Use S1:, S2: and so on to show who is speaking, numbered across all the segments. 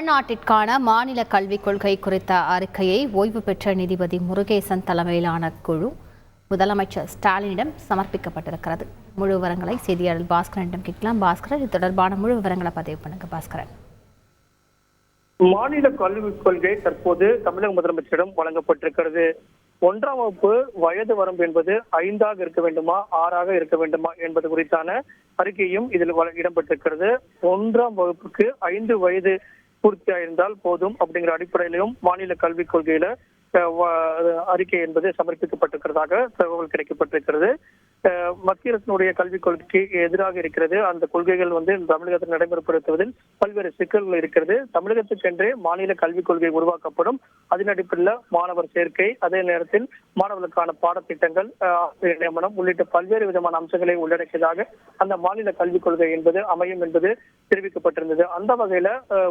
S1: தமிழ்நாட்டிற்கான மாநில கல்விக் கொள்கை குறித்த அறிக்கையை ஓய்வு பெற்ற நீதிபதி முருகேசன் தலைமையிலான குழு முதலமைச்சர் ஸ்டாலினிடம் சமர்ப்பிக்கப்பட்டிருக்கிறது. முழு விவரங்களை செய்தியாளர் பாஸ்கரனிடம் கேட்கலாம். பாஸ்கரன், இது தொடர்பான முழு விவரங்களை பதிவு பண்ணுங்க. பாஸ்கரன்,
S2: மாநில கல்விக் கொள்கை தற்போது தமிழக முதலமைச்சரிடம் வழங்கப்பட்டிருக்கிறது. 1ஆம் வகுப்பு வயது வரம்பு என்பது 5ஆக இருக்க வேண்டுமா 6ஆக இருக்க வேண்டுமா என்பது குறித்தான அறிக்கையும் இதில் இடம்பெற்றிருக்கிறது. 1ஆம் வகுப்புக்கு 5 வயது பூர்த்தியாயிருந்தால் போதும் அப்படிங்கிற அடிப்படையிலும் மாநில கல்விக் கொள்கையில அறிக்கை என்பது சமர்ப்பிக்கப்பட்டிருக்கிறதாக தகவல் கிடைக்கப்பட்டிருக்கிறது. மத்திய அரசினுடைய கல்விக் கொள்கைக்கு எதிராக இருக்கிறது. அந்த கொள்கைகள் தமிழகத்தில் நடைமுறைப்படுத்துவதில் பல்வேறு சிக்கல்கள் இருக்கிறது. தமிழகத்துக்கென்றே மாநில கல்விக் கொள்கை உருவாக்கப்படும். அதன் அடிப்படையில் மாணவர் சேர்க்கை, அதே நேரத்தில் மாணவர்களுக்கான பாடத்திட்டங்கள், நியமனம் உள்ளிட்ட பல்வேறு விதமான அம்சங்களை உள்ளடக்கியதாக அந்த மாநில கல்விக் கொள்கை என்பது அமையும் என்பது தெரிவிக்கப்பட்டிருந்தது. அந்த வகையில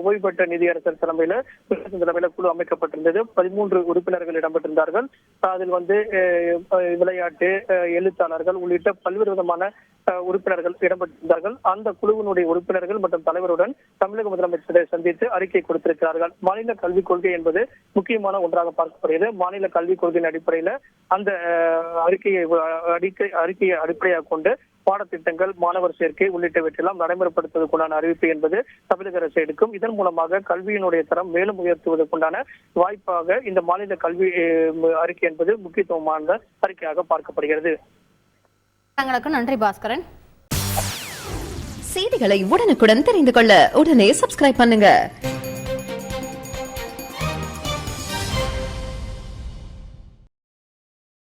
S2: ஓய்வு பெற்ற நீதியரசர் தலைமையில குழு அமைக்கப்பட்டிருந்தது. 13 உறுப்பினர்கள் இடம்பெற்றிருந்தார்கள். அதில் விளையாட்டு, எழுத்தாளர்கள் உள்ளிட்ட பல்வேறு விதமான உறுப்பினர்கள் இடம்பெற்றிருந்தார்கள். அந்த குழுவினுடைய உறுப்பினர்கள் மற்றும் தலைவருடன் தமிழக முதலமைச்சரை சந்தித்து அறிக்கை கொடுத்திருக்கிறார்கள். மாநில கல்விக் கொள்கை என்பது முக்கியமான ஒன்றாக பார்க்கப்படுகிறது. மாநில கல்விக் கொள்கையின் அடிப்படையில அந்த அறிக்கையை அடிப்படையாக கொண்டு பாடத்திட்டங்கள், மாணவர் சேர்க்கை உள்ளிட்டவற்றெல்லாம் நடைமுறைப்படுத்துவதற்குண்டான அறிவிப்பு என்பது தமிழக அரசு எடுக்கும். இதன் மூலமாக கல்வியினுடைய தரம் மேலும் உயர்த்துவதற்குண்டான வாய்ப்பாக இந்த மாநில கல்வி அறிக்கை என்பது முக்கியத்துவமான அறிக்கையாக பார்க்கப்படுகிறது.
S1: நன்றி பாஸ்கரன்.
S3: செய்திகளை உடனுக்குடன் தெரிந்து கொள்ள உடனே சப்ஸ்கிரைப் பண்ணுங்க.